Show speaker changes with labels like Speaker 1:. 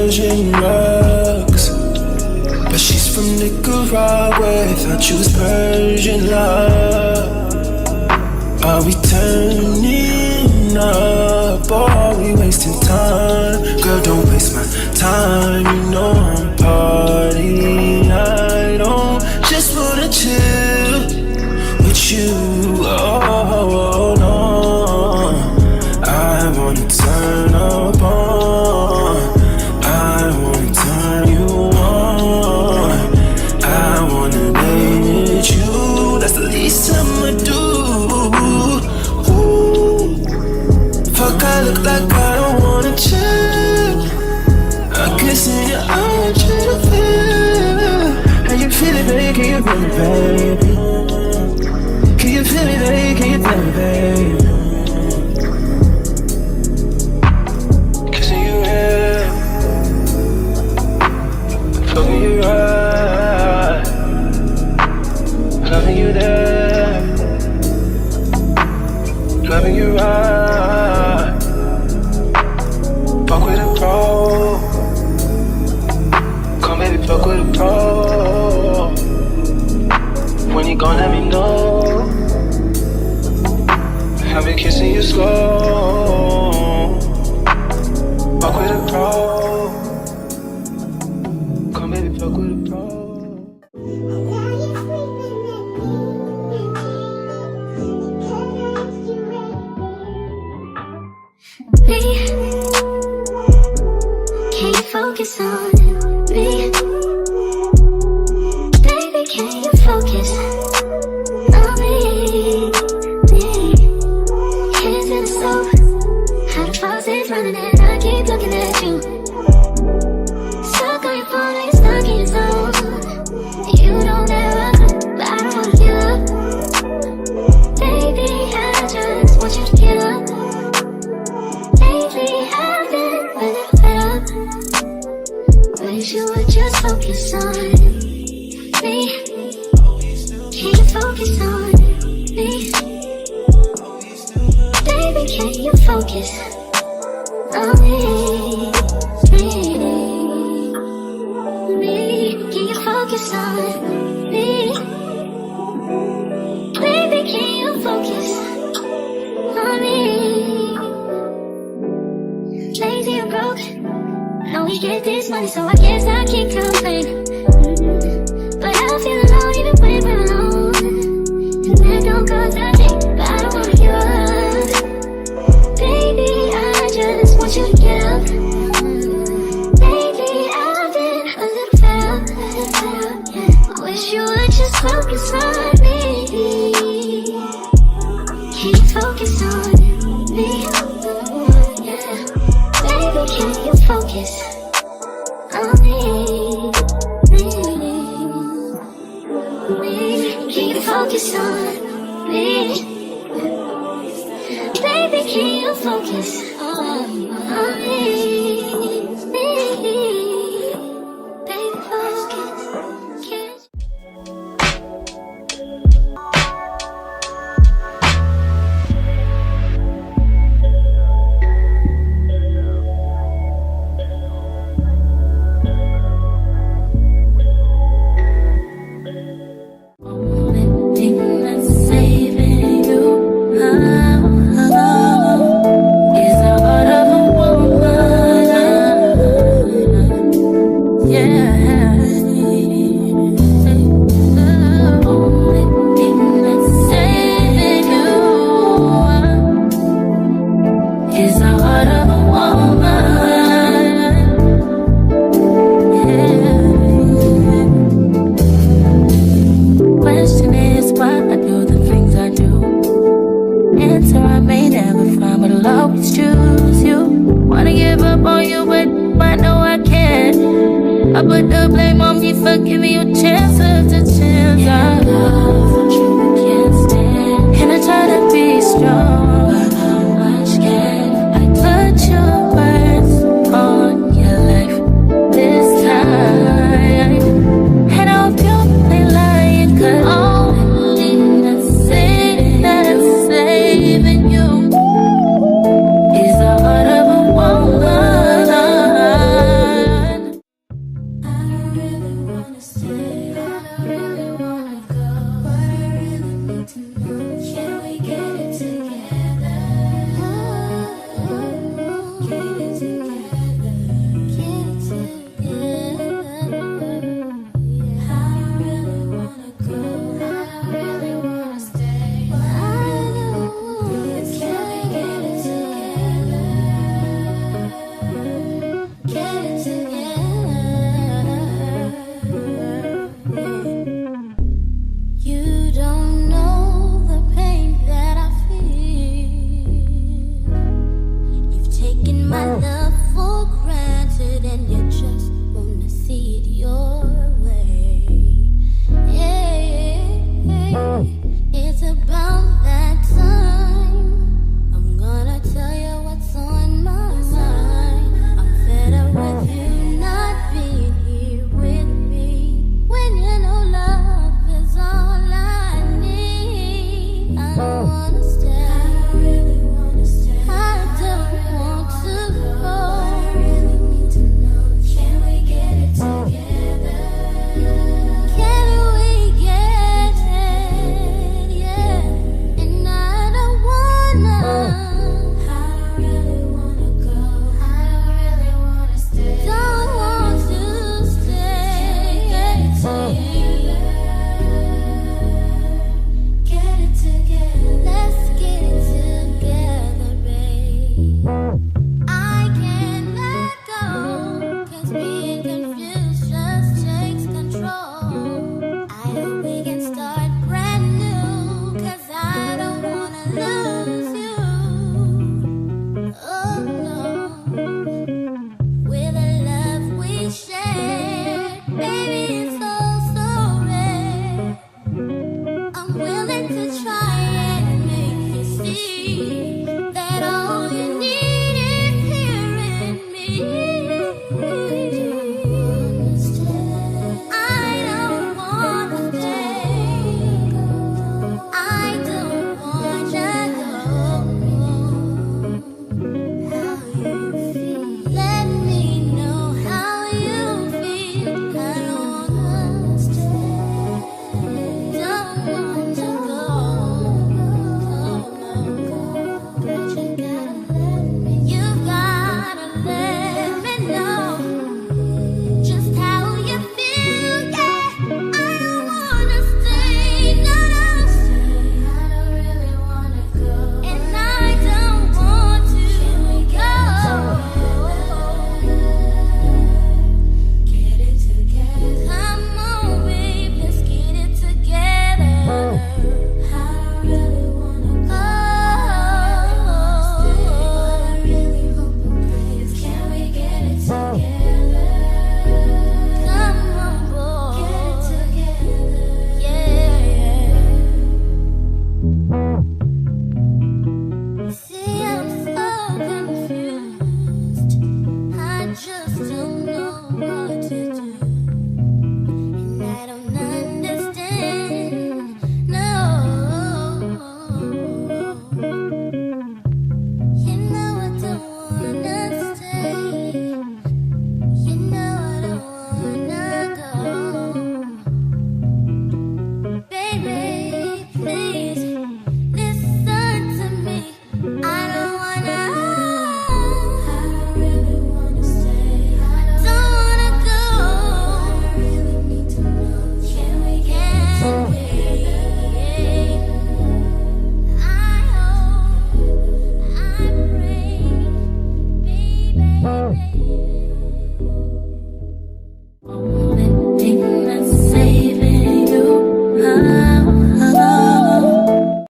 Speaker 1: Persian rugs, but she's from Nicaragua. Thought you was Persian love. Are we turning up or are we wasting time? Girl, don't waste my time. You know I'm partying. I don't just wanna chill with you. Oh no, I wanna turn up on. I wanna turn you on. I wanna manage you. That's the least I'ma do. Ooh. Fuck, I look like I don't wanna chill. I guess in your eyes, try to feel. How you feeling, baby? Can you feel me, baby? Can you feel me, baby? Can you feel me, baby? Kissing you here, fucking you right, loving you there, loving you right. Fuck with a pro, come baby, fuck with a pro. When you gon' let me know, I've been kissing you slow. Fuck with a pro, come baby, fuck with a pro.
Speaker 2: Can you focus on me? Baby, can you focus on me? Hands in the stove, how the faucet's running and I keep looking at you. Stuck on your phone and you're stuck in your zone. You don't ever, but I don't wanna give up. Baby, I just want you to get up. Lately I've been a little fed up. Wish you would just focus on me. Can you focus on me? Baby, can you focus on me? Can you focus on me? Baby, can you focus on me? Lazy and broke, I know we get this money, so I guess I can't complain. But I feel alone even when we're alone, and that don't cause a thing, but I don't wanna give up. Baby, I just want you to get up. Lately I've been a little fed up, yeah. I wish you would just focus on me. Can you focus on me? Yeah. Baby, can you focus on me? Can you focus on me? Baby, can you focus on me? Baby, focus. Can't I put the blame on me for giving you chance after chance. I love what you can't stand, and I try to be strong.